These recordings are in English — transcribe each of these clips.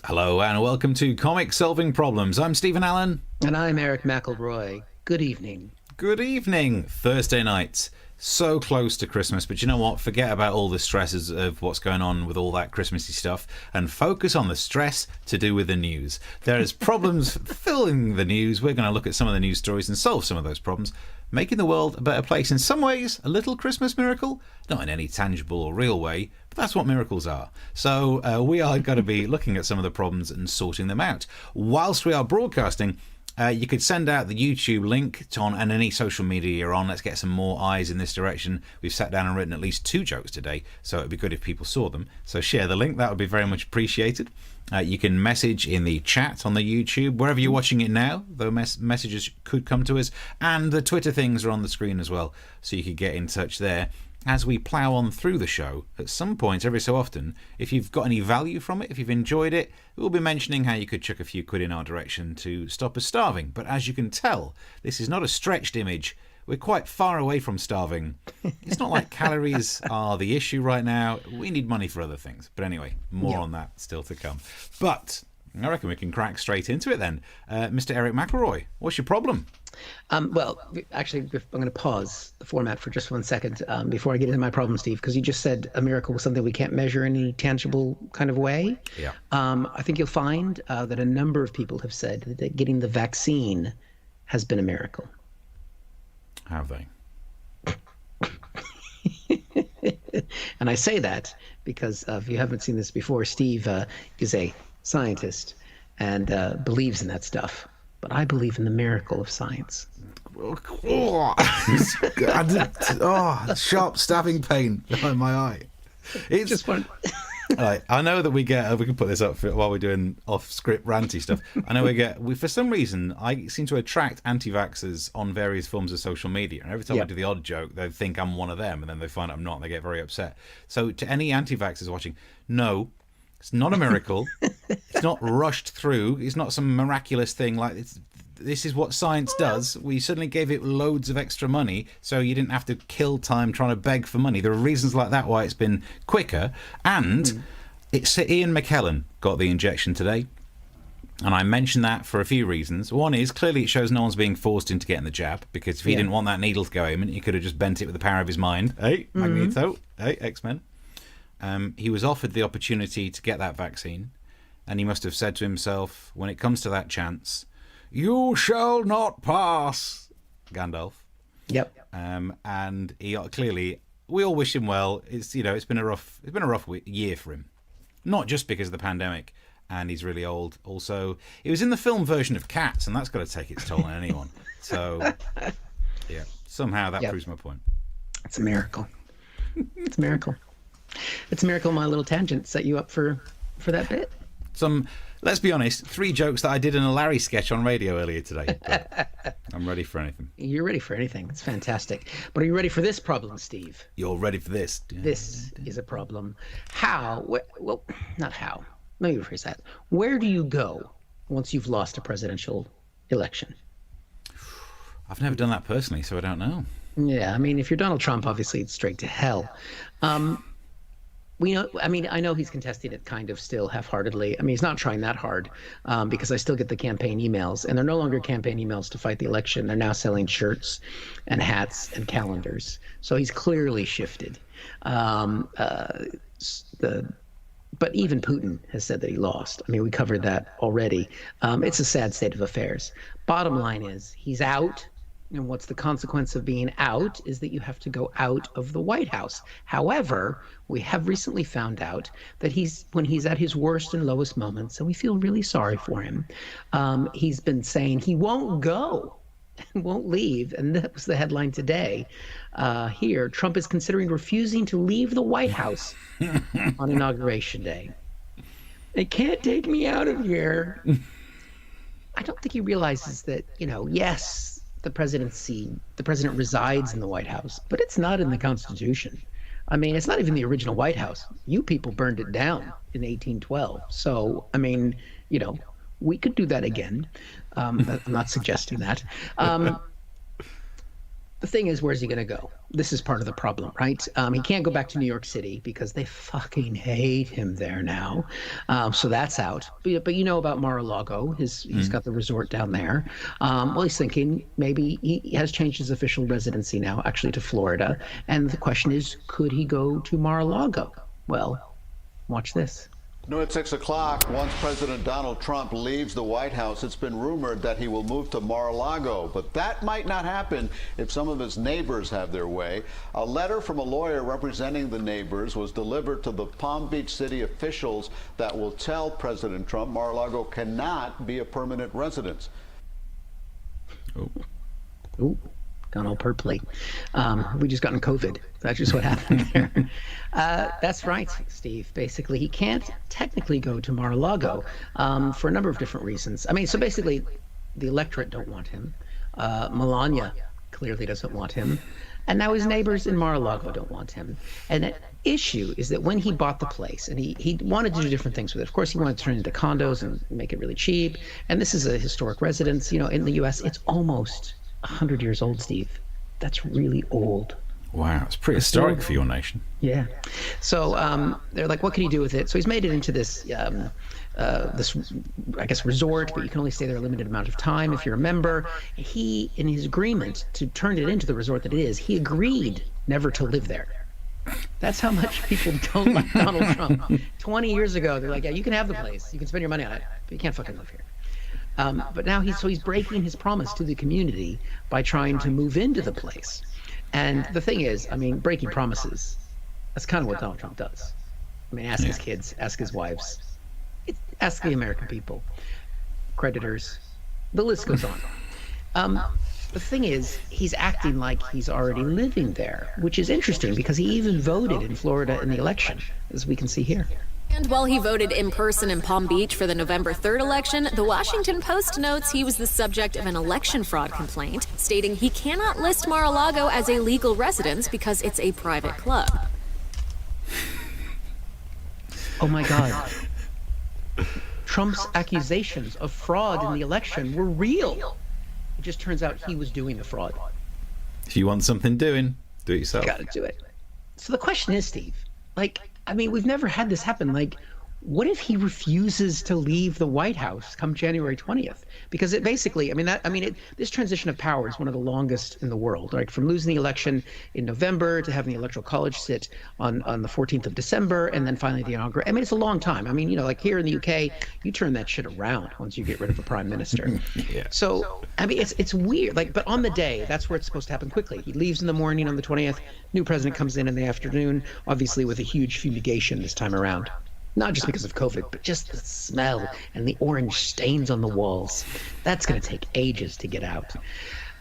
Hello and welcome to Comic Solving Problems. I'm Stephen Allen. And I'm Eric McElroy. Good evening. Good evening. Thursday night. So close to Christmas, but you know what? Forget about all the stresses of what's going on with all that Christmassy stuff and focus on the stress to do with the news. There is problems filling the news. We're going to look at some of the news stories and solve some of those problems, making the world a better place. In some ways, a little Christmas miracle, not in any tangible or real way, but that's what miracles are. So we are going to be looking at some of the problems and sorting them out. Whilst we are broadcasting, you could send out the YouTube link on and any social media you're on. Let's get some more eyes in this direction. We've sat down and written at least 2 jokes today, so it'd be good if people saw them. So share the link. That would be very much appreciated. You can message in the chat on the YouTube, wherever you're watching it now, though messages could come to us. And the Twitter things are on the screen as well, so you could get in touch there. As we plough on through the show, at some point, every so often, if you've got any value from it, if you've enjoyed it, we'll be mentioning how you could chuck a few quid in our direction to stop us starving. But as you can tell, this is not a stretched image. We're quite far away from starving. It's not like calories are the issue right now. We need money for other things. But anyway, more on that still to come. But I reckon we can crack straight into it then. Mr. Eric McElroy, what's your problem? Well, actually, I'm going to pause the format for just 1 second before I get into my problem, Steve, because you just said a miracle was something we can't measure in any tangible kind of way. Yeah. I think you'll find that a number of people have said that getting the vaccine has been a miracle. Have they? And I say that because if you haven't seen this before, Steve is a scientist and believes in that stuff. But I believe in the miracle of science. Sharp stabbing pain behind my eye. It's just fun. Right, I know that we can put this up while we're doing off-script ranty stuff. I know we for some reason, I seem to attract anti-vaxxers on various forms of social media. And every time I do the odd joke, they think I'm one of them, and then they find I'm not, and they get very upset. So to any anti-vaxxers watching, no, it's not a miracle. It's not rushed through. It's not some miraculous thing. This is what science does. We suddenly gave it loads of extra money, so you didn't have to kill time trying to beg for money. There are reasons like that why it's been quicker. And it's Ian McKellen got the injection today. And I mentioned that for a few reasons. One is, clearly it shows no one's being forced into getting the jab, because if he didn't want that needle to go in, he could have just bent it with the power of his mind. Hey, Magneto. Hey, X-Men. He was offered the opportunity to get that vaccine, and he must have said to himself, when it comes to that chance, "You shall not pass," Gandalf. Yep. And he clearly, we all wish him well. It's been a rough year for him, not just because of the pandemic, and he's really old. Also, it was in the film version of Cats, and that's got to take its toll on anyone. So, yeah, somehow that proves my point. It's a miracle. It's a miracle. It's a miracle my little tangent set you up for that bit. Let's be honest, 3 jokes that I did in a Larry sketch on radio earlier today. But I'm ready for anything. You're ready for anything. It's fantastic. But are you ready for this problem, Steve? You're ready for this. This is a problem. Well, not how. Let me rephrase that. Where do you go once you've lost a presidential election? I've never done that personally, so I don't know. Yeah, I mean, if you're Donald Trump, obviously it's straight to hell. I know he's contesting it kind of still half-heartedly. I mean, he's not trying that hard because I still get the campaign emails, and they're no longer campaign emails to fight the election. They're now selling shirts and hats and calendars. So he's clearly shifted. But even Putin has said that he lost. I mean, we covered that already. It's a sad state of affairs. Bottom line is he's out. And what's the consequence of being out is that you have to go out of the White House. However, we have recently found out that when he's at his worst and lowest moments, and we feel really sorry for him, he's been saying he won't go and won't leave. And that was the headline today. Here, Trump is considering refusing to leave the White House on Inauguration Day. They can't take me out of here. I don't think he realizes that, yes, the president resides in the White House, but it's not in the Constitution. I mean, it's not even the original White House. You people burned it down in 1812. So, I mean, we could do that again. I'm not suggesting that. The thing is, where's he going to go? This is part of the problem, right? He can't go back to New York City because they fucking hate him there now. So that's out. But you know about Mar-a-Lago. He's got the resort down there. Well, he's thinking maybe he has changed his official residency now, actually to Florida. And the question is, could he go to Mar-a-Lago? Well, watch this. New at 6 o'clock, once President Donald Trump leaves the White House, it's been rumored that he will move to Mar-a-Lago. But that might not happen if some of his neighbors have their way. A letter from a lawyer representing the neighbors was delivered to the Palm Beach city officials that will tell President Trump Mar-a-Lago cannot be a permanent residence. Ooh. Gone all purpley. We just gotten COVID. That's just what happened there. That's right, Steve. Basically, he can't technically go to Mar-a-Lago for a number of different reasons. I mean, so basically, the electorate don't want him. Melania clearly doesn't want him. And now his neighbors in Mar-a-Lago don't want him. And the issue is that when he bought the place, and he wanted to do different things with it. Of course, he wanted to turn it into condos and make it really cheap. And this is a historic residence. You know, in the U.S., it's almost 100 years old, Steve. That's really old. Wow, it's pretty historic for your nation. Yeah. So they're like, what can he do with it? So he's made it into this, I guess, resort, but you can only stay there a limited amount of time if you're a member. He, in his agreement to turn it into the resort that it is, he agreed never to live there. That's how much people don't like Donald Trump. 20 years ago, they're like, yeah, you can have the place. You can spend your money on it, but you can't fucking live here. But now he's breaking his promise to the community by trying to move into the place. And the thing is, I mean, breaking promises, that's kind of what Donald Trump does. I mean, ask his kids, ask his wives, ask the American people, creditors, the list goes on. The thing is, he's acting like he's already living there, which is interesting because he even voted in Florida in the election, as we can see here. And while he voted in person in Palm Beach for the November 3rd election, the Washington Post notes he was the subject of an election fraud complaint, stating he cannot list Mar-a-Lago as a legal residence because it's a private club. Oh my God. Trump's accusations of fraud in the election were real. It just turns out he was doing the fraud. If you want something doing, do it yourself. You gotta do it. So the question is, Steve, I mean, we've never had this happen. What if he refuses to leave the White House come January 20th? Because it basically, this transition of power is one of the longest in the world, right? From losing the election in November to having the Electoral College sit on the 14th of December, and then finally the inauguration. I mean, it's a long time. I mean, here in the UK, you turn that shit around once you get rid of a prime minister. Yeah. So, I mean, it's weird. But on the day, that's where it's supposed to happen quickly. He leaves in the morning on the 20th. New president comes in the afternoon, obviously with a huge fumigation this time around. Not just because of COVID, but just the smell and the orange stains on the walls. That's going to take ages to get out.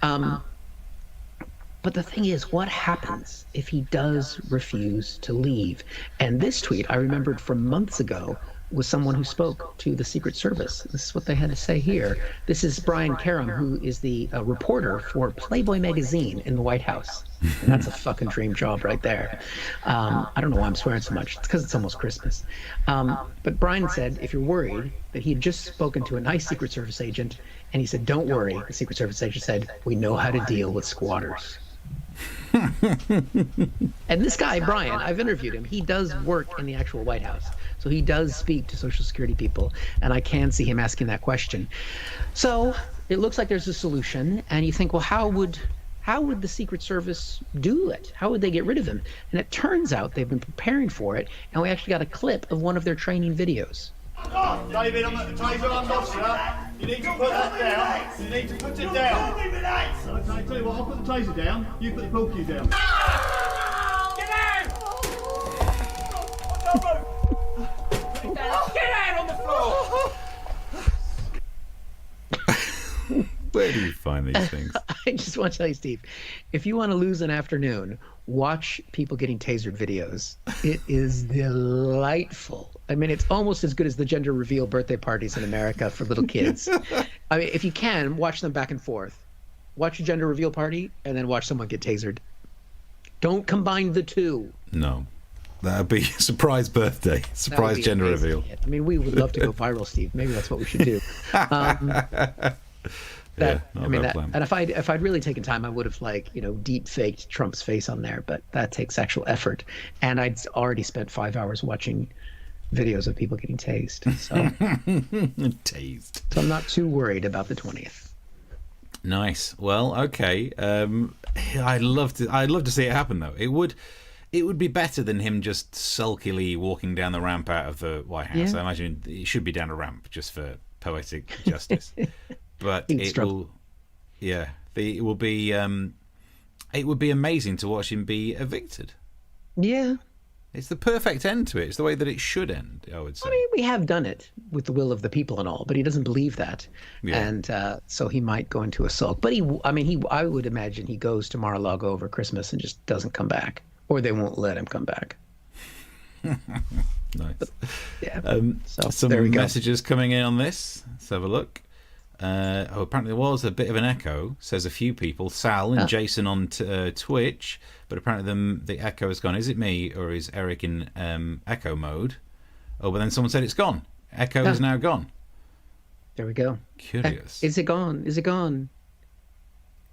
But the thing is, what happens if he does refuse to leave? And this tweet I remembered from months ago was someone who spoke to the Secret Service. This is what they had to say here. This is Brian Karem, who is the reporter for Playboy magazine in the White House. And that's a fucking dream job right there. I don't know why I'm swearing so much. It's because it's almost Christmas. But Brian said, if you're worried, that he had just spoken to a nice Secret Service agent, and he said, don't worry. The Secret Service agent said, we know how to deal with squatters. And this guy, Brian, I've interviewed him. He does work in the actual White House. So he does speak to Social Security people, and I can see him asking that question. So it looks like there's a solution, and you think, well, how would the Secret Service do it? How would they get rid of him? And it turns out they've been preparing for it, and we actually got a clip of one of their training videos. David, I'm at the taser unlocked, sir. You need to put that down. You need to put it down. Okay, I tell you what, I'll put the taser down. You put the pool cue down. Get out! Get out on the floor! Where do you find these things? I just want to tell you, Steve, if you want to lose an afternoon, watch people getting tasered videos. It is delightful. I mean, it's almost as good as the gender reveal birthday parties in America for little kids. I mean, if you can, watch them back and forth. Watch a gender reveal party and then watch someone get tasered. Don't combine the two. No. That'd be a surprise birthday, surprise gender reveal. I mean, we would love to go viral, Steve. Maybe that's what we should do. not I a mean, bad that, plan. and if I'd really taken time, I would have deep faked Trump's face on there. But that takes actual effort, and I'd already spent 5 hours watching videos of people getting tased. So, Tased. so I'm not too worried about the 20th. Nice. Well, okay. I'd love to see it happen, though. It would be better than him just sulkily walking down the ramp out of the White House. Yeah. I imagine it should be down a ramp just for poetic justice. But He's it will, yeah. It will be. It would be amazing to watch him be evicted. Yeah. It's the perfect end to it. It's the way that it should end, I would say. I mean, we have done it with the will of the people and all, but he doesn't believe that, Yeah. and so he might go into a sulk. But I would imagine he goes to Mar-a-Lago over Christmas and just doesn't come back, or they won't let him come back. Nice. Yeah. So Some there we go. messages coming in on this. Let's have a look. Apparently there was a bit of an echo, says a few people. Sal and Jason on Twitch, but apparently the echo has gone. Is it me or is Eric in echo mode? Oh, but then someone said it's gone. Echo is now gone. There we go. Curious. Is it gone? Is it gone?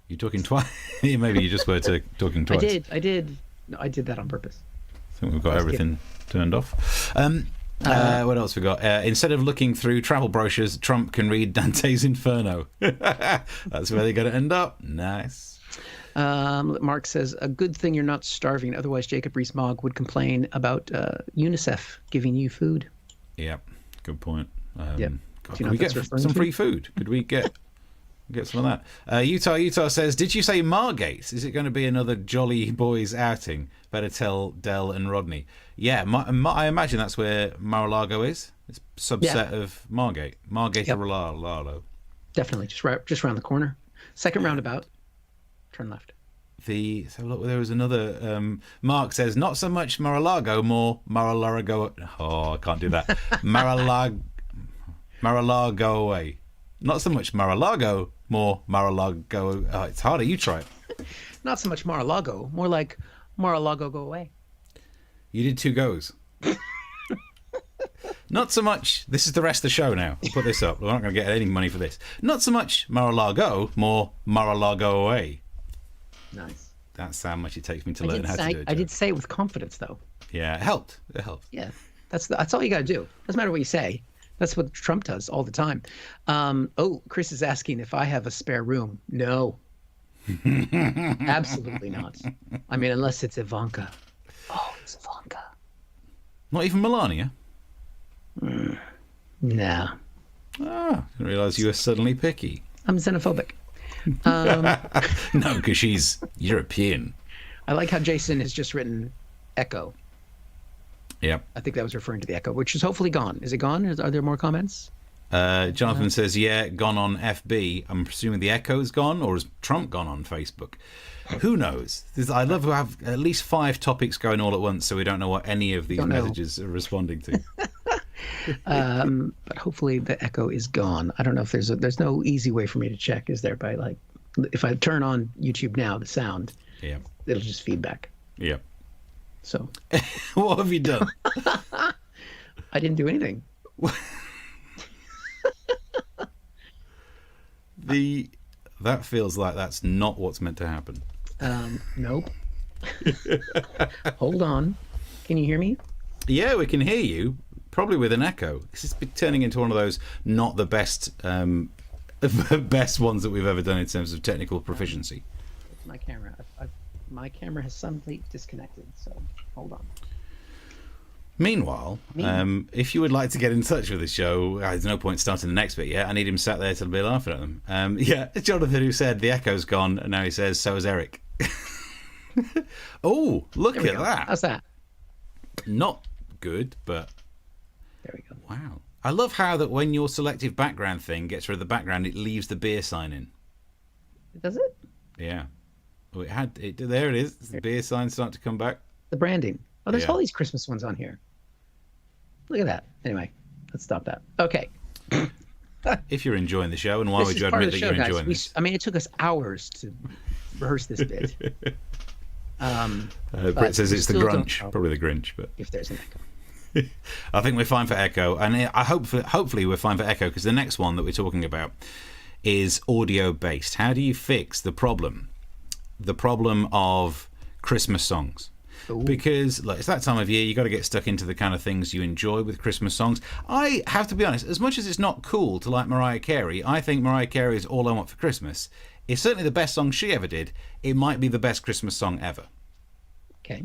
You're talking twice. Maybe you just were talking twice. I did. No, I did that on purpose. I think we've got everything turned off. What else we got? Instead of looking through travel brochures, Trump can read Dante's Inferno. That's where they're going to end up. Nice. Mark says, a good thing you're not starving. Otherwise, Jacob Rees-Mogg would complain about UNICEF giving you food. Yeah, good point. Yep. God, Do you could know we what that's get referring some to? free food? Could we get some of that? Utah says, did you say Margate? Is it going to be another Jolly Boys outing? Better tell Del and Rodney. Yeah, I imagine that's where Mar-a-Lago is. It's a subset of Margate. Margate Yep. or Lalo. Definitely, just around the corner. Second roundabout. Turn left. So look, there was another. Mark says, not so much Mar-a-Lago, more Mar-a-Lago. Oh, I can't do that. Mar-a-Lago away. Not so much Mar-a-Lago, more Mar-a-Lago. Oh, it's harder. You try it. Not so much Mar-a-Lago, more like Mar-a-Lago go away. You did 2 goes. Not so much. This is the rest of the show now. We'll put this up. We're not going to get any money for this. Not so much Mar-a-Lago, more Mar-a-Lago away. Nice. That's how much it takes me to learn how to do it. I did say it with confidence, though. Yeah, it helped. It helped. Yeah, that's all you got to do. Doesn't matter what you say. That's what Trump does all the time. Chris is asking if I have a spare room. No. Absolutely not. I mean, unless it's Ivanka. Oh, it's Ivanka. Not even Melania? Nah. Ah, didn't realise you were suddenly picky. I'm xenophobic. No, because she's European. I like how Jason has just written echo. Yep. I think that was referring to the echo, which is hopefully gone. Is it gone? Are there more comments? Jonathan says, yeah, gone on FB. I'm presuming the echo's gone, or has Trump gone on Facebook? Who knows? I love to have at least 5 topics going all at once so we don't know what any of these messages are responding to. But hopefully the echo is gone. I don't know if there's no easy way for me to check, is there? By like, if I turn on YouTube now, the sound, Yeah. it'll just feedback. Yeah. So What have you done? I didn't do anything. That feels like that's not what's meant to happen. Nope. Hold on. Can you hear me? Yeah, we can hear you. Probably with an echo. This is turning into one of those not the best best ones that we've ever done in terms of technical proficiency. My camera. My camera has suddenly disconnected. So hold on. Meanwhile, if you would like to get in touch with the show, there's no point starting the next bit yet. I need him sat there to be laughing at them. Yeah, Jonathan, who said the echo's gone, and now he says so is Eric. Oh, look at that. How's that? Not good, but There we go. wow. I love how that when your selective background thing gets rid of the background, it leaves the beer sign in. Does it? Yeah. Well, there it is. The beer sign starting to come back. The branding. Oh, there's Yeah. all these Christmas ones on here. Look at that. Anyway, let's stop that. Okay. If you're enjoying the show, and why This would is you part admit of that the show, you're guys. enjoying this? I mean, it took us hours to rehearse this bit. Britt says we it's the still don't Grunch. know. Probably the Grinch, but If there's an echo. I think we're fine for Echo, and hopefully we're fine for Echo because the next one that we're talking about is audio-based. How do you fix the problem? The problem of Christmas songs. Ooh. Because it's that time of year, you got to get stuck into the kind of things you enjoy with Christmas songs. I have to be honest, as much as it's not cool to like Mariah Carey, I think Mariah Carey's All I Want for Christmas is certainly the best song she ever did. It might be the best Christmas song ever. Okay.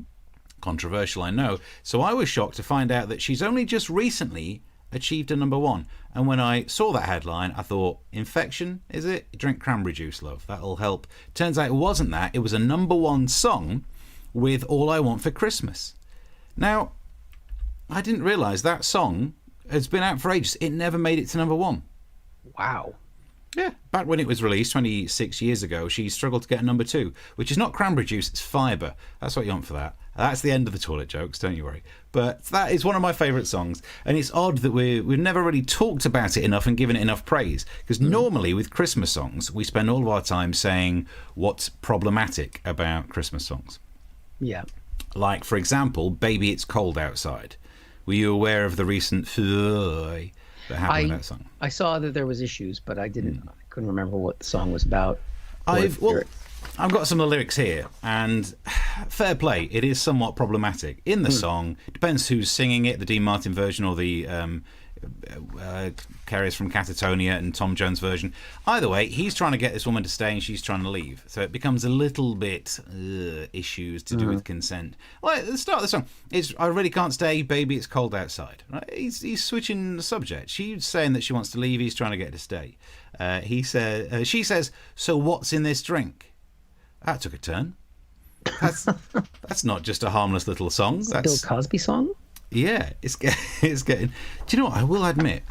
Controversial, I know. So I was shocked to find out that she's only just recently achieved a number one. And when I saw that headline, I thought, infection, is it? Drink cranberry juice, love. That'll help. Turns out it wasn't that. It was a number one song with All I Want for Christmas. Now, I didn't realise that song has been out for ages. It never made it to number one. Wow. Yeah, back when it was released 26 years ago, she struggled to get a number two, which is not cranberry juice, it's fibre. That's what you want for that. That's the end of the toilet jokes, don't you worry. But that is one of my favourite songs, and it's odd that we've never really talked about it enough and given it enough praise, because normally with Christmas songs, we spend all of our time saying what's problematic about Christmas songs. Yeah. Like, for example, Baby It's Cold Outside. Were you aware of the recent that happened with that song? I saw that there was issues, but I couldn't remember what the song was about. I've got some of the lyrics here, and fair play, it is somewhat problematic. In the song, it depends who's singing it, the Dean Martin version or the Carriers from Catatonia and Tom Jones version. Either way, he's trying to get this woman to stay and she's trying to leave. So it becomes a little bit issues to do with consent. Well, at the start of the song, it's I really can't stay, baby, it's cold outside. Right? He's switching the subject. She's saying that she wants to leave, he's trying to get her to stay. She says, so what's in this drink? That took a turn. That's not just a harmless little song. That's Bill Cosby song? Yeah, it's getting... Do you know what? I will admit,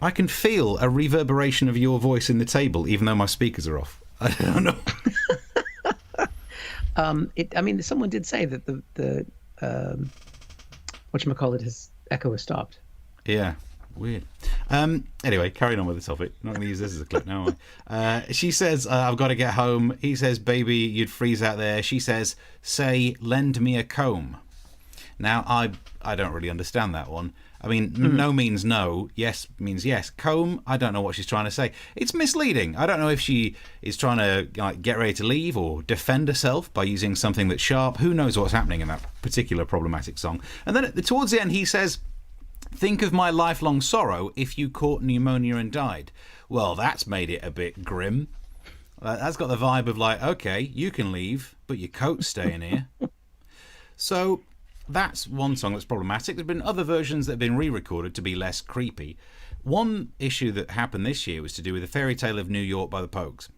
I can feel a reverberation of your voice in the table, even though my speakers are off. I don't know. Someone did say that the whatchamacallit, his echo has stopped. Yeah, weird. Anyway, carrying on with the topic. I'm not going to use this as a clip now, am I? She says, I've got to get home. He says, baby, you'd freeze out there. She says, say, lend me a comb. Now, I don't really understand that one. I mean, no means no, yes means yes. Comb, I don't know what she's trying to say. It's misleading. I don't know if she is trying to get ready to leave or defend herself by using something that's sharp. Who knows what's happening in that particular problematic song. And then towards the end, he says, think of my lifelong sorrow if you caught pneumonia and died. Well, that's made it a bit grim. That's got the vibe of like, okay, you can leave, but your coat's staying here. So... that's one song that's problematic. There's been other versions that have been re-recorded to be less creepy. One issue that happened this year was to do with the Fairy Tale of New York by the Pogues.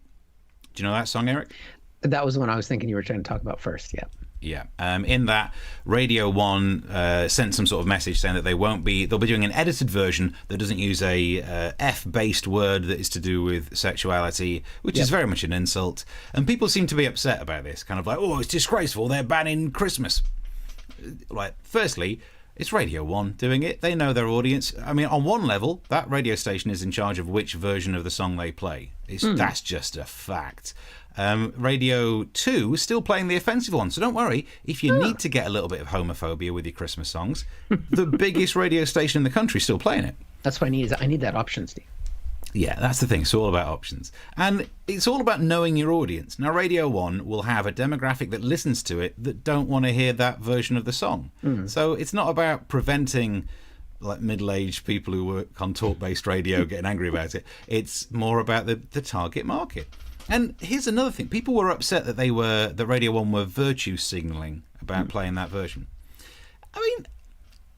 Do you know that song, Eric? That was the one I was thinking you were trying to talk about first, yeah. Yeah. In that, Radio 1 sent some sort of message saying that they'll be doing an edited version that doesn't use a F-based word that is to do with sexuality, which is very much an insult. And people seem to be upset about this, kind of like, oh, it's disgraceful, they're banning Christmas. Right, firstly, it's Radio 1 doing it. They know their audience. I mean, on one level, that radio station is in charge of which version of the song they play. That's just a fact. Radio 2 is still playing the offensive one, so don't worry. If you need to get a little bit of homophobia with your Christmas songs, the biggest radio station in the country is still playing it. That's what I need. I need that option, Steve. Yeah, that's the thing. It's all about options. And it's all about knowing your audience. Now, Radio 1 will have a demographic that listens to it that don't want to hear that version of the song. So it's not about preventing like middle-aged people who work on talk-based radio getting angry about it. It's more about the target market. And here's another thing. People were upset that the Radio 1 were virtue signalling about playing that version. I mean...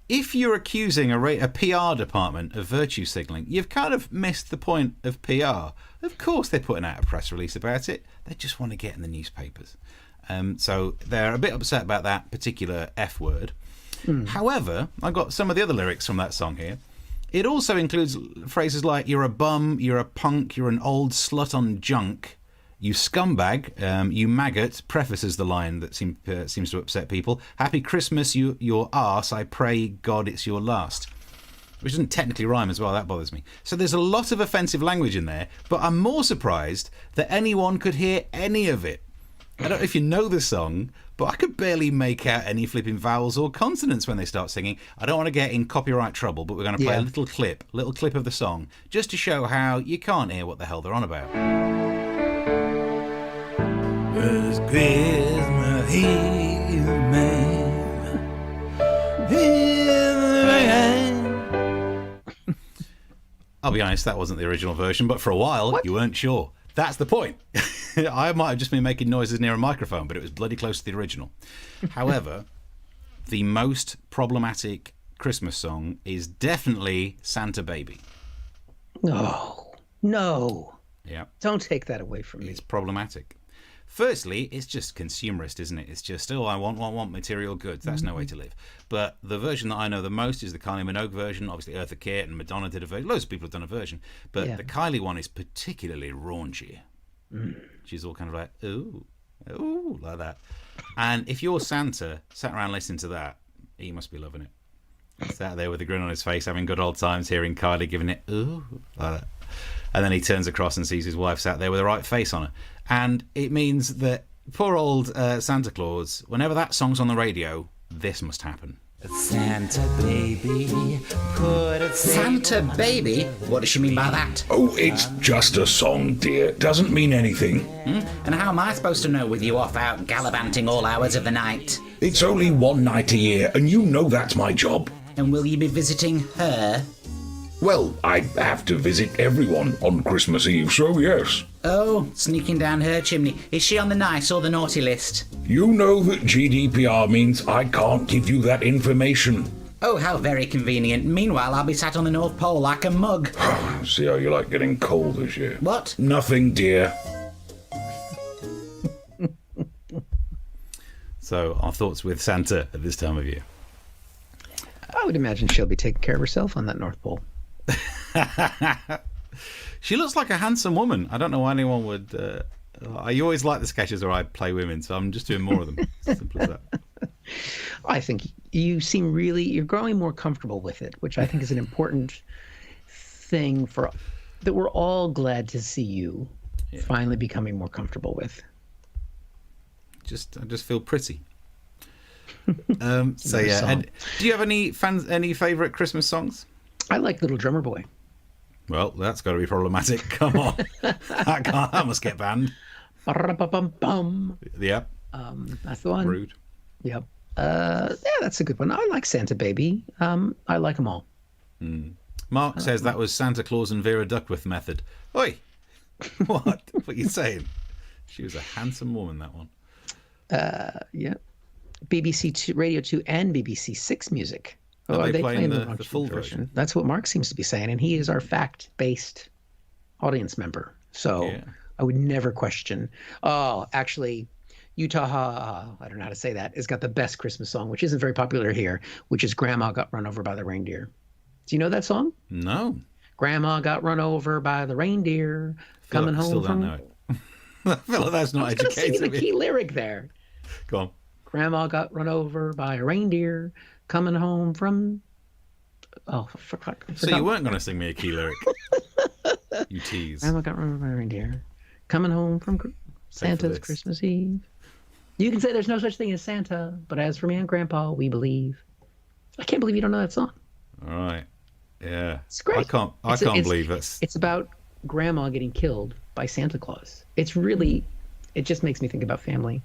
if you're accusing a PR department of virtue signalling, you've kind of missed the point of PR. Of course they're putting out a press release about it. They just want to get in the newspapers. So they're a bit upset about that particular F word. However, I've got some of the other lyrics from that song here. It also includes phrases like, you're a bum, you're a punk, you're an old slut on junk, you scumbag, you maggot, prefaces the line that seems to upset people. Happy Christmas, your arse, I pray God it's your last. Which doesn't technically rhyme as well, that bothers me. So there's a lot of offensive language in there, but I'm more surprised that anyone could hear any of it. I don't know if you know the song, but I could barely make out any flipping vowels or consonants when they start singing. I don't want to get in copyright trouble, but we're going to play a little clip of the song, just to show how you can't hear what the hell they're on about. It's Christmas Eve, man. I'll be honest, that wasn't the original version, but for a while you weren't sure. That's the point. I might have just been making noises near a microphone, but it was bloody close to the original. However, the most problematic Christmas song is definitely Santa Baby. No. Yeah. Don't take that away from me. It's problematic. Firstly, it's just consumerist, isn't it? It's just, I want material goods. That's no way to live. But the version that I know the most is the Kylie Minogue version. Obviously, Eartha Kitt and Madonna did a version. Loads of people have done a version. But the Kylie one is particularly raunchy. She's all kind of like, ooh, like that. And if you're Santa, sat around listening to that, he must be loving it. Sat there with a grin on his face, having good old times, hearing Kylie giving it, ooh, like that. And then he turns across and sees his wife sat there with the right face on her. And it means that poor old Santa Claus, whenever that song's on the radio, this must happen. Santa baby, Santa baby? What does she mean by that? Oh, it's just a song, dear. Doesn't mean anything. And how am I supposed to know with you off out gallivanting all hours of the night? It's only one night a year, and you know that's my job. And will you be visiting her? Well, I have to visit everyone on Christmas Eve, so yes. Oh, sneaking down her chimney. Is she on the nice or the naughty list? You know that GDPR means I can't give you that information. Oh, how very convenient. Meanwhile, I'll be sat on the North Pole like a mug. See how you like getting cold this year? What? Nothing, dear. So, our thoughts with Santa at this time of year. I would imagine she'll be taking care of herself on that North Pole. She looks like a handsome woman. I don't know why anyone would. I always like the sketches where I play women, so I'm just doing more of them. Simple as that. I think you seem you're growing more comfortable with it, which I think is an important thing that we're all glad to see you finally becoming more comfortable with. I just feel pretty. So yeah, and do you have any favourite Christmas songs? I like Little Drummer Boy. Well, that's got to be problematic. Come on, that must get banned. Ba-ra-ba-bum-bum. Yep. That's the one. Rude. Yep. Yeah, that's a good one. I like Santa Baby. I like them all. Mark says that was Santa Claus and Vera Duckworth method. Oi, what are you saying? She was a handsome woman, that one. Yeah. BBC 2, Radio 2 and BBC 6 music. Are they playing the raunchy full version? That's what Mark seems to be saying, and he is our fact-based audience member. So I would never question. Oh, actually, Utah, I don't know how to say that, has got the best Christmas song, which isn't very popular here, which is Grandma Got Run Over by the Reindeer. Do you know that song? No. Grandma got run over by the reindeer coming home still from... don't know it. I feel like that's not educated. I was going to sing the key lyric there. Go on. Grandma got run over by a reindeer coming home from... Oh, fuck. So you weren't going to sing me a key lyric. You tease. Grandma got run over by a reindeer coming home from Santa's Christmas Eve. You can say there's no such thing as Santa, but as for me and Grandpa, we believe. I can't believe you don't know that song. All right. Yeah. It's great. I can't believe this. It's about Grandma getting killed by Santa Claus. It's really... It just makes me think about family.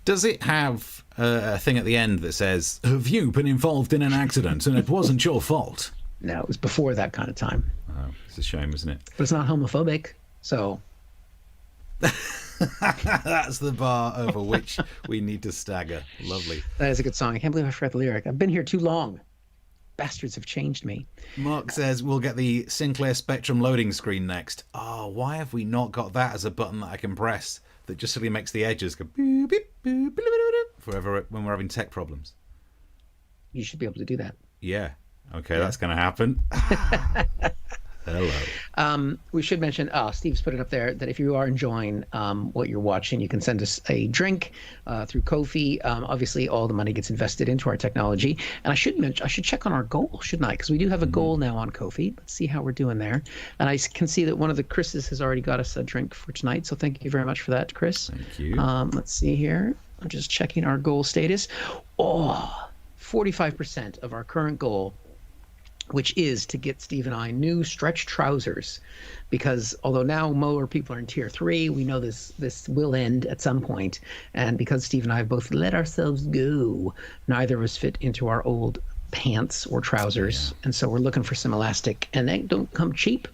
Does it have a thing at the end that says, have you been involved in an accident and it wasn't your fault? No, it was before that kind of time. Oh, it's a shame, isn't it? But it's not homophobic, so... That's the bar over which we need to stagger. Lovely. That is a good song. I can't believe I forgot the lyric. I've been here too long. Bastards have changed me. Mark says we'll get the Sinclair Spectrum loading screen next. Oh, why have we not got that as a button that I can press that just suddenly makes the edges go boop, beep, boop, boop, forever when we're having tech problems? You should be able to do that. Yeah. Okay, that's going to happen. Hello. We should mention, Steve's put it up there, that if you are enjoying what you're watching, you can send us a drink through Ko-fi. Obviously, all the money gets invested into our technology. And I should check on our goal, shouldn't I? Because we do have a goal now on Ko-fi. Let's see how we're doing there. And I can see that one of the Chris's has already got us a drink for tonight. So thank you very much for that, Chris. Thank you. Let's see here. I'm just checking our goal status. Oh, 45% of our current goal, which is to get Steve and I new stretch trousers, because although now more people are in tier 3, we know this will end at some point, and because Steve and I have both let ourselves go, neither of us fit into our old pants or trousers, and so we're looking for some elastic, and they don't come cheap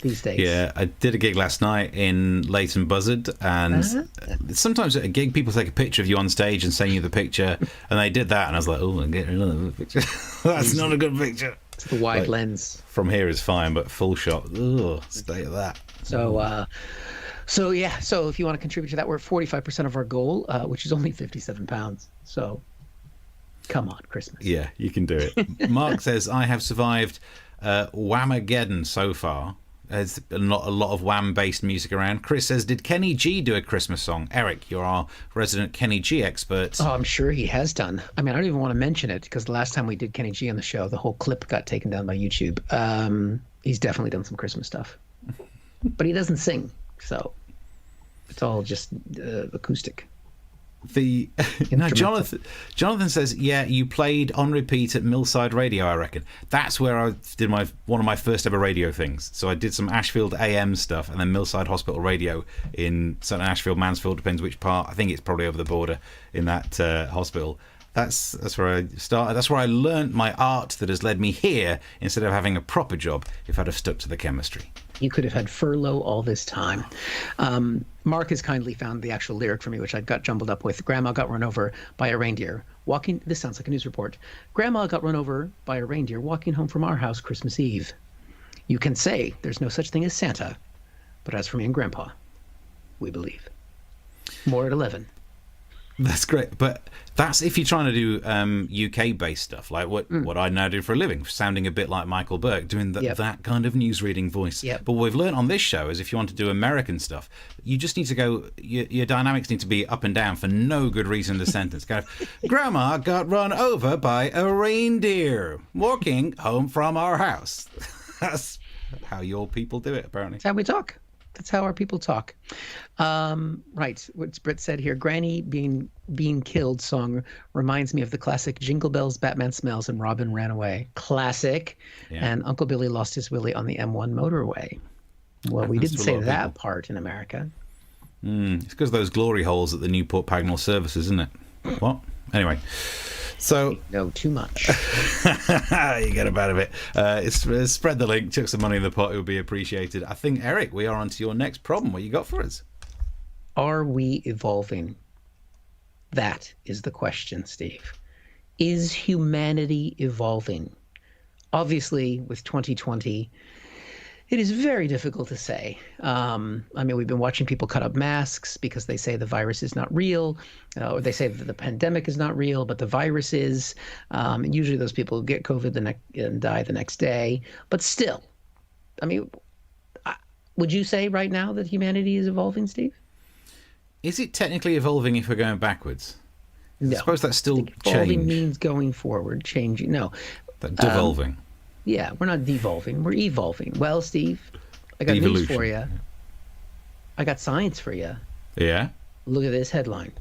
these days. Yeah, I did a gig last night in Leighton Buzzard, and sometimes at a gig people take a picture of you on stage and send you the picture, and they did that, and I was like, oh, I'm getting another picture. That's not a good picture. It's the wide lens. From here is fine, but full shot, ugh, stay at that. So if you want to contribute to that, we're at 45% of our goal, which is only 57 pounds. So come on, Christmas. Yeah, you can do it. Mark says, I have survived Whamageddon so far. There's not a lot of Wham-based music around. Chris says, did Kenny G do a Christmas song? Eric, you're our resident Kenny G expert. Oh, I'm sure he has done. I mean, I don't even want to mention it, because the last time we did Kenny G on the show, the whole clip got taken down by YouTube. He's definitely done some Christmas stuff. But he doesn't sing, so it's all just acoustic. Jonathan says, yeah, you played on repeat at Millside Radio, I reckon. That's where I did one of my first ever radio things. So I did some Ashfield AM stuff, and then Millside Hospital Radio in St Ashfield, Mansfield, depends which part. I think it's probably over the border in that hospital. That's where I started. That's where I learnt my art that has led me here, instead of having a proper job if I'd have stuck to the chemistry. You could have had furlough all this time. Mark has kindly found the actual lyric for me, which I got jumbled up with. Grandma got run over by a reindeer. This sounds like a news report. Grandma got run over by a reindeer walking home from our house Christmas Eve. You can say there's no such thing as Santa, but as for me and Grandpa, we believe. More at 11. That's great, but that's if you're trying to do UK-based stuff, like what I now do for a living, sounding a bit like Michael Burke, doing that kind of news-reading voice. Yep. But what we've learned on this show is if you want to do American stuff, you just need to go, your dynamics need to be up and down for no good reason in the sentence. Kind of, Grandma got run over by a reindeer walking home from our house. That's how your people do it, apparently. That's how we talk. That's how our people talk. Right. What Britt said here, Granny being killed song reminds me of the classic Jingle Bells, Batman Smells, and Robin Ran Away. Classic. Yeah. And Uncle Billy lost his willy on the M1 motorway. Well, we didn't say that part in America. It's because of those glory holes at the Newport Pagnell services, isn't it? What? Anyway. So you know too much. You get a bit of it. Spread the link, chuck some money in the pot. It would be appreciated. I think, Eric, we are on to your next problem. What you got for us? Are we evolving? That is the question, Steve. Is humanity evolving? Obviously, with 2020, it is very difficult to say. I mean, we've been watching people cut up masks because they say the virus is not real, or they say that the pandemic is not real, but the virus is. And usually those people get COVID and die the next day. But still, I mean, would you say right now that humanity is evolving, Steve? Is it technically evolving if we're going backwards? No. I suppose that's still evolving change. Means going forward, changing. No. Devolving. Yeah, we're not devolving. We're evolving. Well, Steve, I got news for you. I got science for you. Yeah? Look at this headline.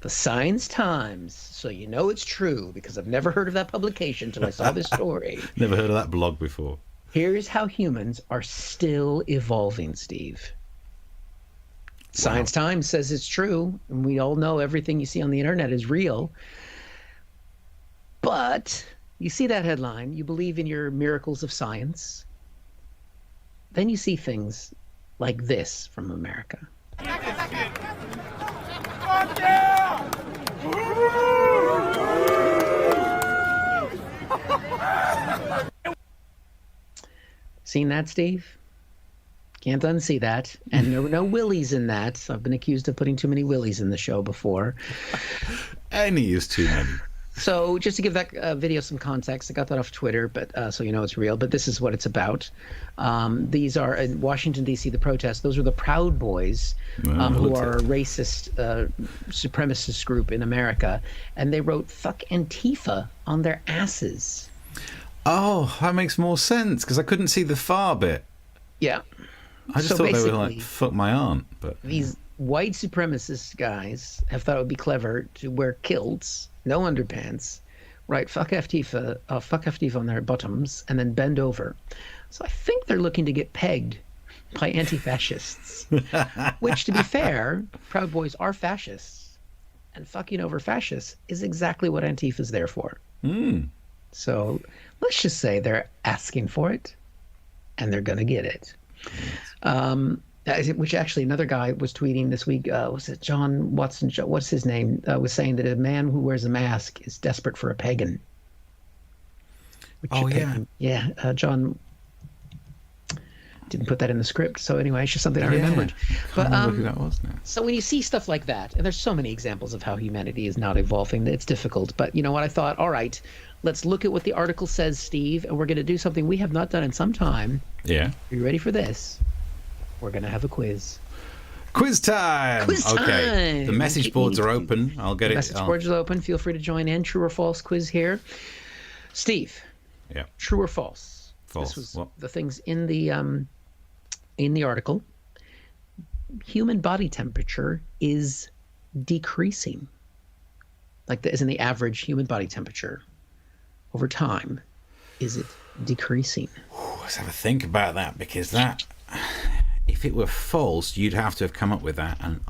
The Science Times. So you know it's true, because I've never heard of that publication until I saw this story. Never heard of that blog before. Here's how humans are still evolving, Steve. Science Times says it's true, and we all know everything you see on the internet is real. But you see that headline, you believe in your miracles of science. Then you see things like this from America. Seen that, Steve? Can't unsee that. And there were no willies in that. I've been accused of putting too many willies in the show before. Any is too many. So just to give that video some context, I got that off Twitter, but so you know it's real. But this is what it's about. These are in Washington, D.C., the protests. Those are the Proud Boys, who are a racist supremacist group in America. And they wrote "fuck Antifa" on their asses. Oh, that makes more sense, because I couldn't see the far bit. Yeah. I just thought they were like, fuck my aunt. But white supremacist guys have thought it would be clever to wear kilts, no underpants, write fuck FTIFA on their bottoms, and then bend over. So I think they're looking to get pegged by anti-fascists, which, to be fair, Proud Boys are fascists, and fucking over fascists is exactly what Antifa's there for. So let's just say they're asking for it, and they're going to get it. Which actually another guy was tweeting this week, was it John Watson, what's his name, was saying that a man who wears a mask is desperate for a pagan. John didn't put that in the script, so anyway, it's just something I remembered. But who that was now. so when you see stuff like that, and there's so many examples of how humanity is not evolving, it's difficult. But you know what, I thought, all right, let's look at what the article says, Steve, and we're going to do something we have not done in some time. Yeah. Are you ready for this? We're going to have a quiz. Quiz time! Quiz Okay. time! The message boards are open. I'll get it. Message boards are open. Feel free to join in. True or false quiz here. Steve. Yeah. True or false? False. This was What? the things in the article. Human body temperature is decreasing. As in the average human body temperature over time. Is it decreasing? Let's have a think about that, because that, if it were false, you'd have to have come up with that, and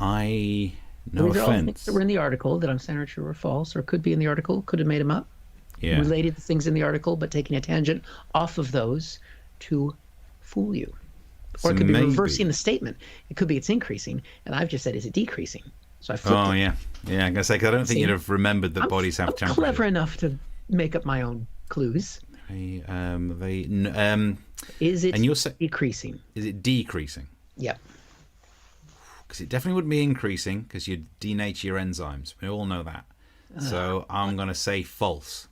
no These are all things offense. that were in the article that I'm saying are true or false, or could be in the article, could have made them up. Yeah. Related to things in the article, but taking a tangent off of those to fool you. So Or it could be maybe. reversing the statement. It could be it's increasing, and I've just said, is it decreasing? So I flipped Oh, it. yeah. Yeah, I'm going to say, 'cause I don't think See, you'd have remembered that I'm- bodies have I'm temperature. clever enough to make up my own clues. Is Is it and you're saying, decreasing? is it decreasing? Yep. Because it definitely wouldn't be increasing, because you'd denature your enzymes. We all know that. So I'm going to say false.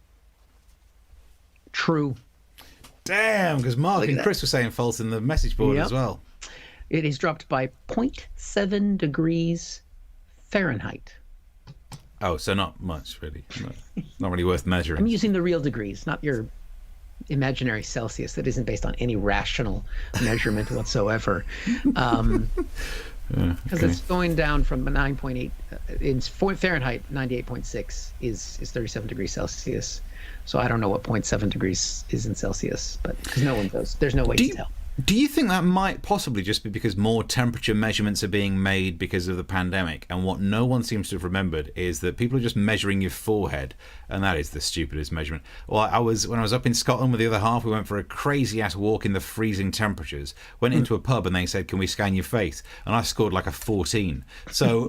True. Damn, because Mark Look at and that. Chris were saying false in the message board Yep. as well. It is dropped by 0.7 degrees Fahrenheit. Oh, so not much, really. Not really worth measuring. I'm using the real degrees, not your imaginary Celsius that isn't based on any rational measurement whatsoever. Because it's going down from 9.8 in Fahrenheit. 98.6 is 37 degrees Celsius. So I don't know what 0.7 degrees is in Celsius, but because no one knows, there's no way to tell. Do you think that might possibly just be because more temperature measurements are being made because of the pandemic, and what no one seems to have remembered is that people are just measuring your forehead, and that is the stupidest measurement. Well, when I was up in Scotland with the other half, we went for a crazy ass walk in the freezing temperatures, went into a pub and they said, can we scan your face? And I scored like a 14. So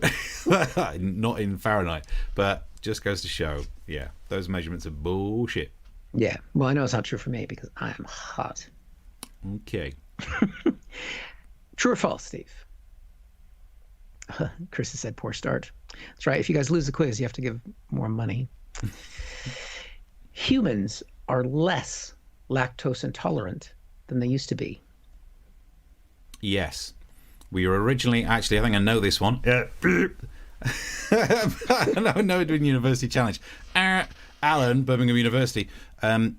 not in Fahrenheit, but just goes to show, yeah, those measurements are bullshit. Yeah. Well, I know it's not true for me because I am hot. Okay. True or false, Steve? Chris has said poor start. That's right. If you guys lose the quiz, you have to give more money. Humans are less lactose intolerant than they used to be. Yes. We were originally, actually, I think I know this one. Yeah. No, doing University Challenge. Alan, Birmingham University.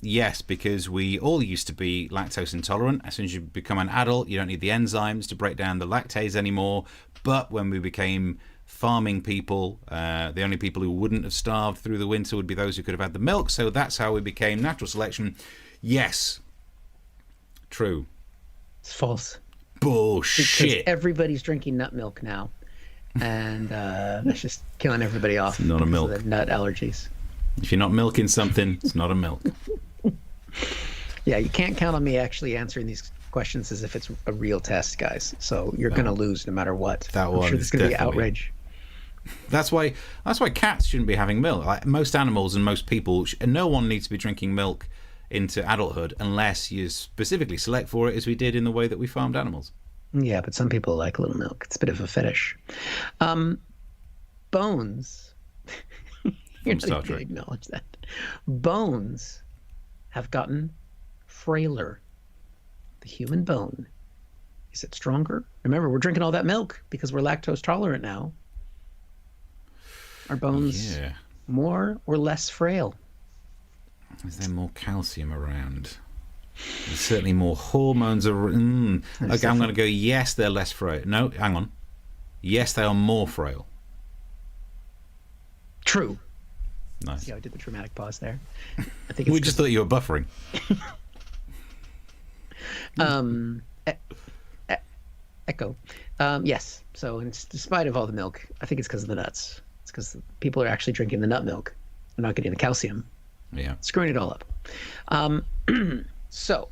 Yes, because we all used to be lactose intolerant. As soon as you become an adult, you don't need the enzymes to break down the lactase anymore. But when we became farming people, the only people who wouldn't have starved through the winter would be those who could have had the milk. So that's how we became natural selection. Yes. True. It's false. Bullshit. Because everybody's drinking nut milk now. And that's just killing everybody off. Not a because milk. of the nut allergies. If you're not milking something, it's not a milk. Yeah, you can't count on me actually answering these questions as if it's a real test, guys. So you're going to lose no matter what. That I'm one sure is there's going to be definitely- outrage. That's why cats shouldn't be having milk. Like most animals and most people, no one needs to be drinking milk into adulthood unless you specifically select for it, as we did in the way that we farmed animals. Yeah, but some people like a little milk. It's a bit of a fetish. Bones. You're not Star even going Trek. to acknowledge that. Bones have gotten frailer. The human bone. Is it stronger? Remember, we're drinking all that milk because we're lactose tolerant now. Are bones more or less frail? Is there more calcium around? There's certainly more hormones. Okay, I'm going to go yes, they're less frail. No, hang on. Yes, they are more frail. True. Nice. See how I did the dramatic pause there? I think We just thought you were buffering. Echo. Yes. So, despite of all the milk, I think it's because of the nuts. It's because people are actually drinking the nut milk. They're not getting the calcium. Yeah. Screwing it all up. So,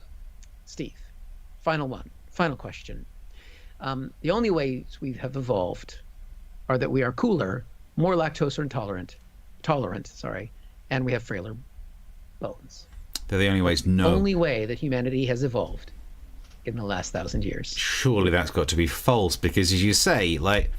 Steve, final question. The only ways we have evolved are that we are cooler, more lactose tolerant, and we have frailer bones. They're the only ways. No. Only way that humanity has evolved in the last 1,000 years. Surely that's got to be false, because as you say, like,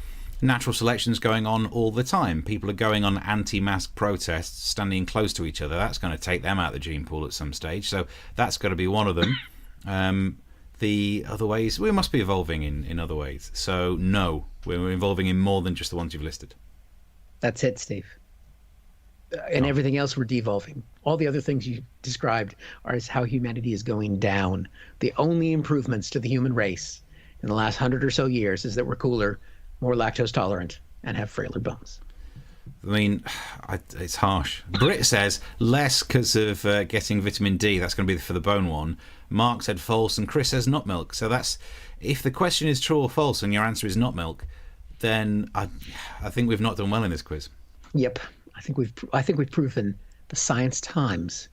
natural selection's going on all the time. People are going on anti-mask protests, standing close to each other. That's going to take them out of the gene pool at some stage. So that's got to be one of them. The other ways, we must be evolving in other ways. So no, we're evolving in more than just the ones you've listed. That's it, Steve. And everything else, we're devolving. All the other things you described are how humanity is going down. The only improvements to the human race in the last 100 or so years is that we're cooler, more lactose tolerant, and have frailer bones. I mean, it's harsh. Brit says less because of getting vitamin D. That's going to be for the bone one. Mark said false, and Chris says nut milk. So that's, if the question is true or false, and your answer is nut milk, then I think we've not done well in this quiz. Yep, I think we've proven the Science Times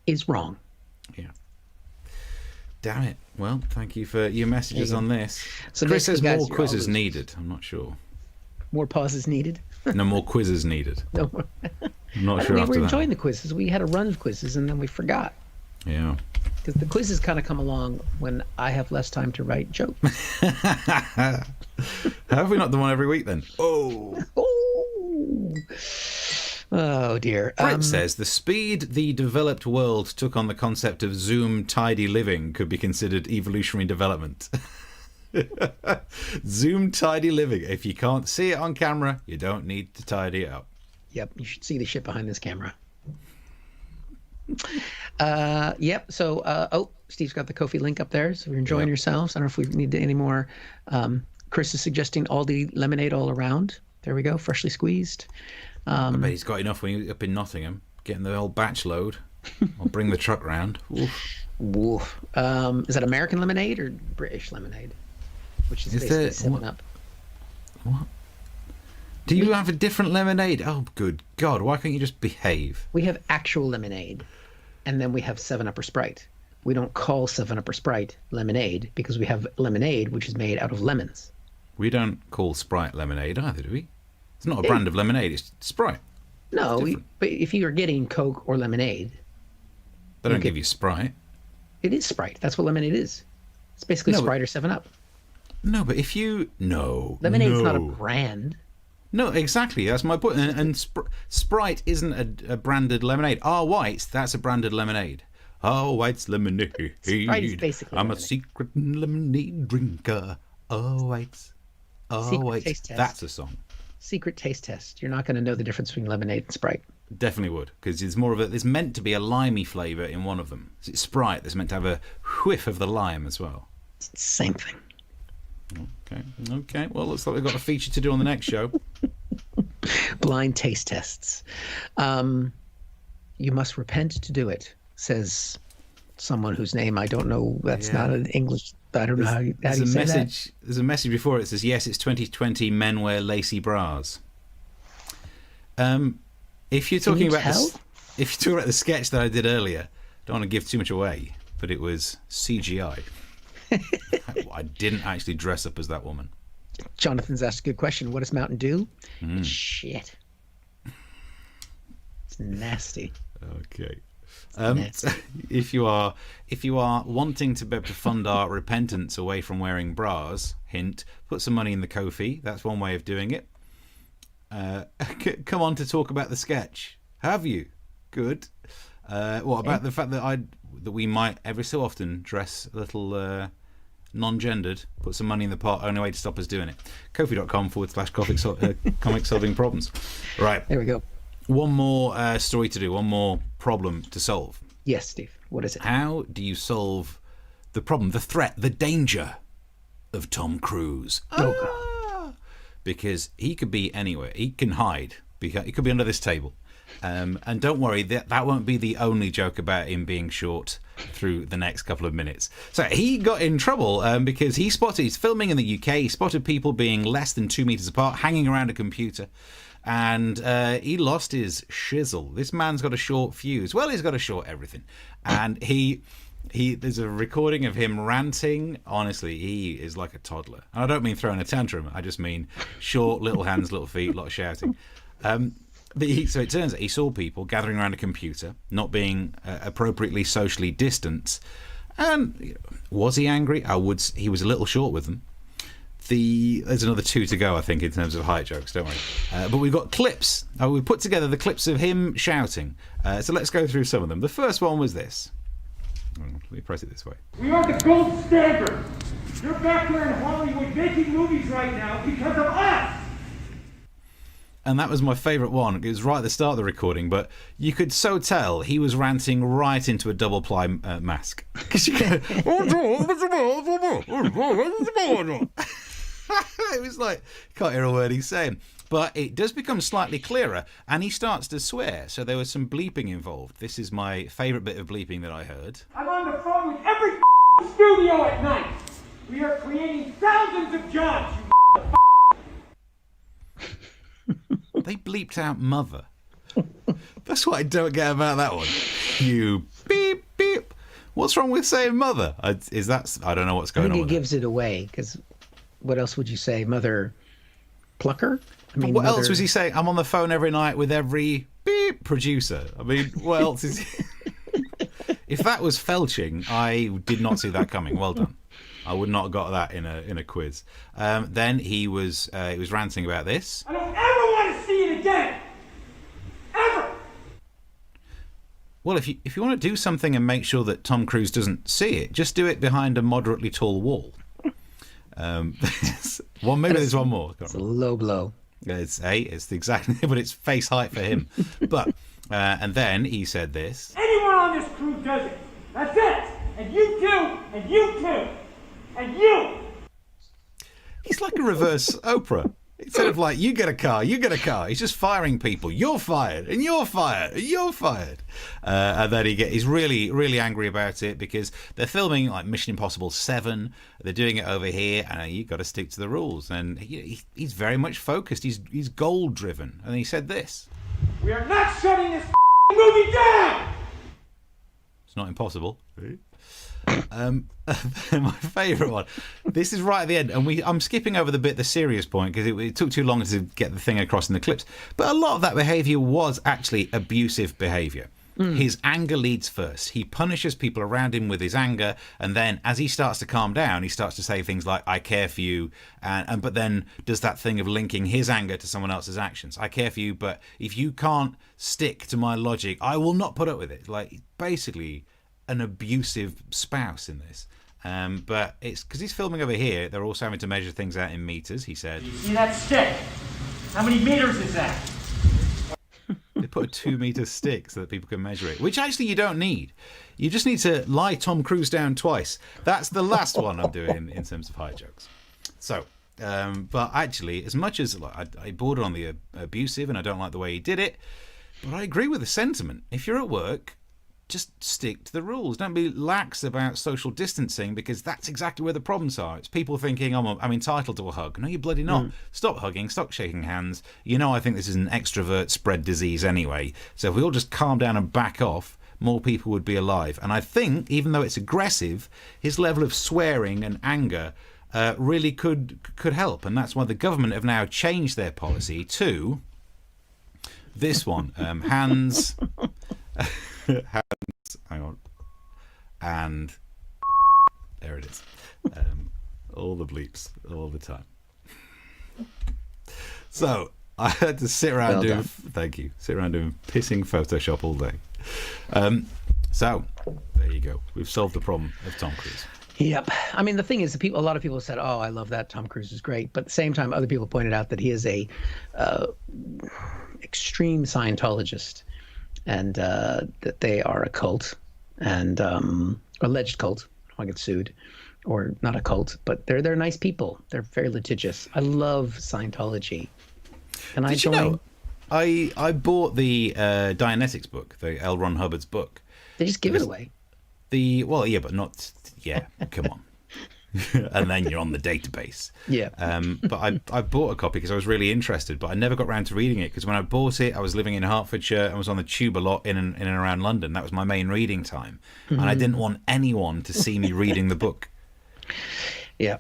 is wrong. Yeah. Damn it. Well, thank you for your messages on this. So Chris says guys, more quizzes needed. I'm not sure. More pauses needed. No more quizzes needed. No more. I'm not sure we after were that. enjoying the quizzes. We had a run of quizzes and then we forgot. Yeah. Because the quizzes kind of come along when I have less time to write jokes. Have we not done one every week then? Oh. Oh dear. Fred says the speed the developed world took on the concept of Zoom tidy living could be considered evolutionary development. Zoom tidy living. If you can't see it on camera, you don't need to tidy it up. Yep, you should see the shit behind this camera. Yep. So, Steve's got the Ko-fi link up there. So we're enjoying yourselves. I don't know if we need any more. Chris is suggesting Aldi lemonade all around. There we go, freshly squeezed. I bet he's got enough when he was up in Nottingham, getting the old batch load. I'll bring the truck round. Oof. Woof. Is that American lemonade or British lemonade? Which is basically 7-Up. What? Do you have a different lemonade? Oh, good God. Why can't you just behave? We have actual lemonade, and then we have 7-Up or Sprite. We don't call 7-Up or Sprite lemonade because we have lemonade, which is made out of lemons. We don't call Sprite lemonade either, do we? It's not a brand of lemonade. It's Sprite. No, but if you are getting Coke or lemonade... They don't give you Sprite. It is Sprite. That's what lemonade is. It's basically Sprite or 7-Up. No, but if you... No. Lemonade's not a brand. No, exactly. That's my point. And Sprite isn't a branded lemonade. Ah, White's, that's a branded lemonade. Ah, White's lemonade. Sprite is basically I'm lemonade. a secret lemonade drinker. Oh, White's. Oh, Secret White's. taste test. That's a song. Secret taste test. You're not going to know the difference between lemonade and Sprite. Definitely would, because it's more of a. There's meant to be a limey flavour in one of them. It's Sprite that's meant to have a whiff of the lime as well. It's the same thing. Okay. Well, looks like we've got a feature to do on the next show. Blind taste tests. You must repent to do it, says someone whose name I don't know. That's not an English. I don't know how you say that. There's a message before it says, yes, it's 2020, men wear lacy bras. If you're talking about the sketch that I did earlier, don't want to give too much away, but it was CGI. I didn't actually dress up as that woman. Jonathan's asked a good question. What does Mountain Dew? Shit. It's nasty. Okay. If you are wanting to be able to fund our repentance away from wearing bras, hint, put some money in the Ko-fi. That's one way of doing it. Come on to talk about the sketch. Have you? Good. What about the fact that we might every so often dress a little non-gendered, put some money in the pot, only way to stop us doing it. Ko-fi.com/comic solving problems. Right. There we go. One more story to do, one more problem to solve. Yes, Steve. What is it? How do you solve the problem, the threat, the danger of Tom Cruise? Oh, God. because he could be anywhere. He can hide. He could be under this table. And don't worry, that won't be the only joke about him being short through the next couple of minutes. So he got in trouble because he's filming in the UK, he spotted people being less than 2 meters apart, hanging around a computer, and he lost his shizzle. This man's got a short fuse. Well, he's got a short everything. And there's a recording of him ranting. Honestly, he is like a toddler. And I don't mean throwing a tantrum, I just mean short, little hands, little feet, a lot of shouting. So it turns out he saw people gathering around a computer, not being appropriately socially distanced. And was he angry? He was a little short with them. There's another 2 to go, I think, in terms of height jokes, don't we? But we've got clips. We put together the clips of him shouting. So let's go through some of them. The first one was this. Let me press it this way. We are the gold standard. You're back there in Hollywood making movies right now because of us. And that was my favourite one. It was right at the start of the recording, but you could so tell he was ranting right into a double-ply mask. It was like, can't hear a word he's saying. But it does become slightly clearer, and he starts to swear. So there was some bleeping involved. This is my favourite bit of bleeping that I heard. I'm on the phone with every studio at night. We are creating thousands of jobs, you They bleeped out mother. That's what I don't get about that one. You beep, beep. What's wrong with saying mother? I don't know what's going on. I think it gives it away, because what else would you say? Mother plucker? I mean, what else was he saying? I'm on the phone every night with every beep producer. I mean, what else is he... If that was felching, I did not see that coming. Well done. I would not have got that in a quiz. Then he was ranting about this. I don't ever want to see it again. Ever. Well, if you want to do something and make sure that Tom Cruise doesn't see it, just do it behind a moderately tall wall. Maybe there's one more. It's a low blow. It's exactly, but it's face height for him. But and then he said this. Anyone on this crew does it. That's it. And you too. And you too. And you. He's like a reverse Oprah. Instead of like, you get a car, he's just firing people. You're fired, and you're fired, and you're fired. And then he's really, really angry about it because they're filming like Mission Impossible 7. They're doing it over here, and you've got to stick to the rules. And he's very much focused. He's goal driven. And he said this. We are not shutting this movie down. It's not impossible. My favourite one. This is right at the end, and I'm skipping over the serious point because it took too long to get the thing across in the clips. But a lot of that behaviour was actually abusive behaviour. His anger leads first. He punishes people around him with his anger, and then as he starts to calm down, he starts to say things like, I care for you, but then does that thing of linking his anger to someone else's actions. I care for you, but if you can't stick to my logic, I will not put up with it. Like, basically an abusive spouse in this. But it's because he's filming over here, they're also having to measure things out in meters, he said. You see that stick? How many meters is that? They put a 2-meter stick so that people can measure it, which actually you don't need. You just need to lie Tom Cruise down twice. That's the last one I'm doing in terms of high jokes. So, but actually, as much as I border on the abusive and I don't like the way he did it, but I agree with the sentiment. If you're at work, just stick to the rules. Don't be lax about social distancing, because that's exactly where the problems are. It's people thinking, I'm entitled to a hug. No, you're bloody not. Stop hugging, stop shaking hands. I think this is an extrovert spread disease anyway. So if we all just calm down and back off, more people would be alive. And I think, even though it's aggressive, his level of swearing and anger really could help. And that's why the government have now changed their policy to this one. Hands... hang on, and there it is. All the bleeps all the time. So I had to sit around doing pissing Photoshop all day. So there you go, we've solved the problem of Tom Cruise. Yep. I mean, the thing is, a lot of people said, "Oh, I love that. Tom Cruise is great." But at the same time, other people pointed out that he is a extreme Scientologist, and that they are a cult, and alleged cult. I get sued, or not a cult, but they're nice people. They're very litigious. I love Scientology. And I joined. You know, I bought the Dianetics book, the L. Ron Hubbard's book. They just give it away. But not. Yeah, come on. And then you're on the database. Yeah. But I bought a copy because I was really interested, but I never got around to reading it because when I bought it, I was living in Hertfordshire and was on the tube a lot in and around London. That was my main reading time. And I didn't want anyone to see me reading the book. Yeah.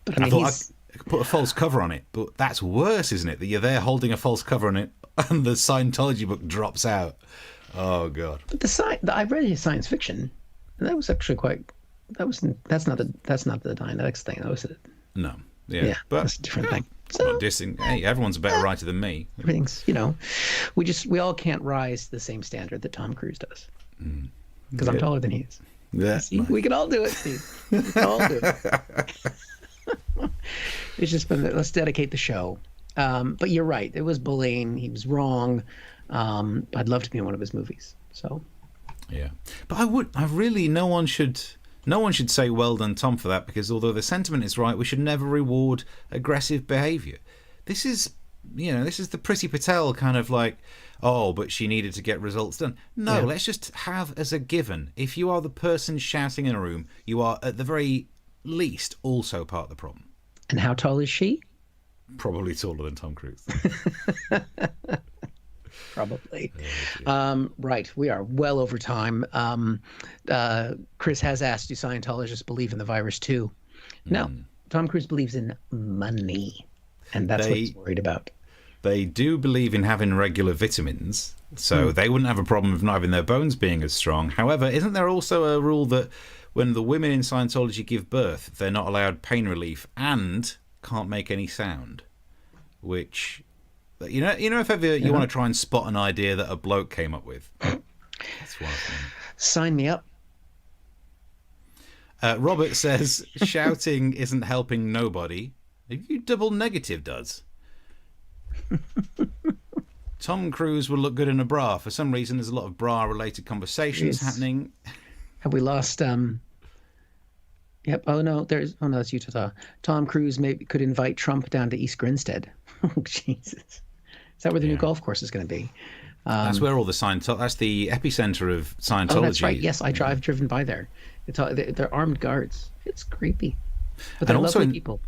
But I thought I could put a false cover on it, but that's worse, isn't it? That you're there holding a false cover on it and the Scientology book drops out. Oh, God. But I read science fiction, and that was actually quite... That's not the Dianetics thing. That was it. No. Yeah. But that's a different thing. So, not dissing. Hey, everyone's a better writer than me. Everything's, we all can't rise to the same standard that Tom Cruise does. Because I'm taller than he is. Yeah. See, we can all do it, Steve. We can all do it. It's just been, let's dedicate the show. But you're right. It was bullying. He was wrong. I'd love to be in one of his movies. So. Yeah. But no one should say well done, Tom, for that, because although the sentiment is right, we should never reward aggressive behaviour. This is the Priti Patel kind of like, oh, but she needed to get results done. No, let's just have as a given. If you are the person shouting in a room, you are at the very least also part of the problem. And how tall is she? Probably taller than Tom Cruise. Probably. Right. We are well over time. Chris has asked, do Scientologists believe in the virus too? No. Tom Cruise believes in money. And that's what he's worried about. They do believe in having regular vitamins, so they wouldn't have a problem with not having their bones being as strong. However, isn't there also a rule that when the women in Scientology give birth, they're not allowed pain relief and can't make any sound? Which... You know, if ever you want to try and spot an idea that a bloke came up with, that's one of them. Sign me up. Robert says, shouting isn't helping nobody. You double negative does. Tom Cruise will look good in a bra. For some reason, there's a lot of bra-related conversations happening. Have we lost... Yep. Oh, no, that's Utah. Tom Cruise could invite Trump down to East Grinstead. Oh, Jesus. Is that where the new golf course is going to be? That's where all the that's the epicenter of Scientology. Oh, that's right. Yes, I've driven by there. They're armed guards. It's creepy. But they're lovely people.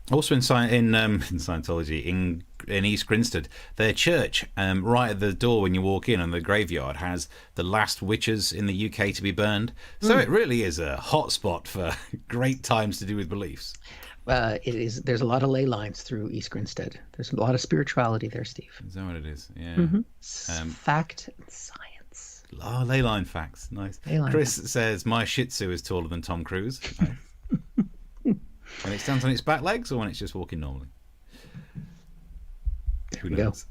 Also in Scientology, in East Grinstead, their church, right at the door when you walk in, and the graveyard has the last witches in the UK to be burned. So it really is a hot spot for great times to do with beliefs. It is. There's a lot of ley lines through East Grinstead. There's a lot of spirituality there, Steve. Is that what it is? Yeah. Fact and science. Oh, ley line facts. Nice. Chris says, my Shih Tzu is taller than Tom Cruise. When it stands on its back legs or when it's just walking normally? Who knows?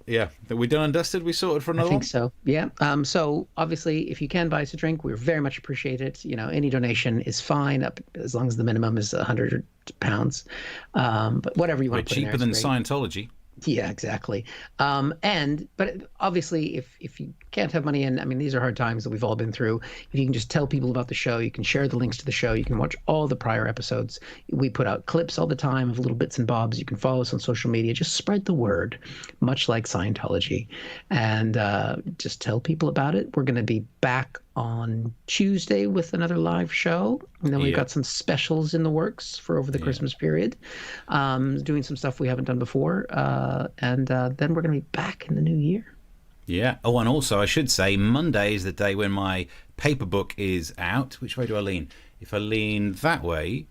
Yeah. Are we done and dusted? We sorted for another one? I think so. Yeah. So obviously, if you can buy us a drink, we very much appreciate it. Any donation is fine, up as long as the minimum is £100. But whatever you want to put in there. Cheaper than Scientology. Yeah, exactly. But obviously, if you can't have money in, I mean, these are hard times that we've all been through. If you can just tell people about the show, you can share the links to the show, you can watch all the prior episodes. We put out clips all the time of little bits and bobs. You can follow us on social media. Just spread the word, much like Scientology, and just tell people about it. We're going to be back on Tuesday with another live show, and then we've got some specials in the works for over the Christmas period, doing some stuff we haven't done before, and then we're going to be back in the new year. Yeah. Oh, and also I should say Monday is the day when my paper book is out. Which way do I lean? If I lean that way,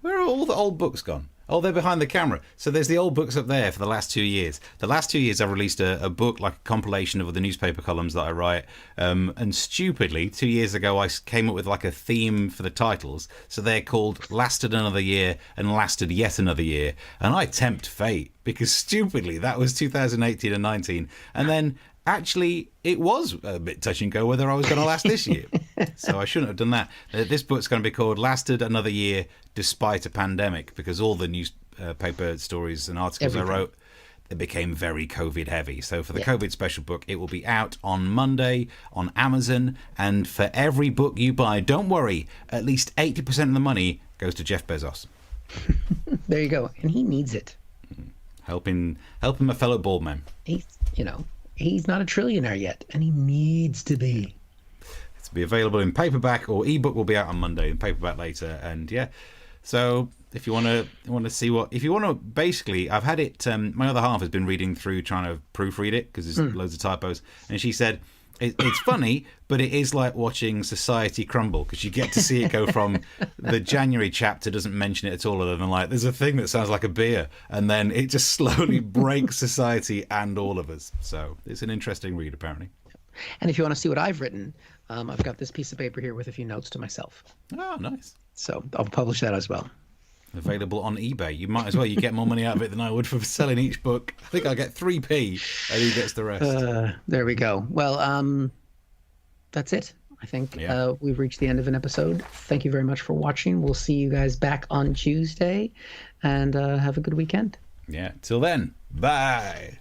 where are all the old books gone? Oh, they're behind the camera. So there's the old books up there for the last 2 years. The last 2 years I've released a book, like a compilation of all the newspaper columns that I write. And stupidly, 2 years ago, I came up with like a theme for the titles. So they're called Lasted Another Year and Lasted Yet Another Year. And I tempt fate because stupidly, that was 2018 and 19. And then actually, it was a bit touch and go whether I was going to last this year. So I shouldn't have done that. This book's going to be called Lasted Another Year Despite a Pandemic, because all the newspaper stories and articles I wrote, it became very COVID heavy. So for the COVID special book, it will be out on Monday on Amazon. And for every book you buy, don't worry, at least 80% of the money goes to Jeff Bezos. There you go. And he needs it. Helping a fellow bald man. He's not a trillionaire yet, and he needs to be. It's be available in paperback, or ebook will be out on Monday and paperback later. And yeah, so if you want to see if you want to, basically, I've had it. My other half has been reading through, trying to proofread it because there's loads of typos, and she said it's funny, but it is like watching society crumble because you get to see it go from the January chapter doesn't mention it at all, other than like there's a thing that sounds like a beer, and then it just slowly breaks society and all of us. So it's an interesting read, apparently. And if you want to see what I've written, I've got this piece of paper here with a few notes to myself. Oh, nice. So I'll publish that as well. Available on eBay. You might as well. You get more money out of it than I would for selling each book. I think I get 3p, and he gets the rest. There we go. Well, that's it. I think we've reached the end of an episode. Thank you very much for watching. We'll see you guys back on Tuesday, and have a good weekend. Yeah. Till then, bye.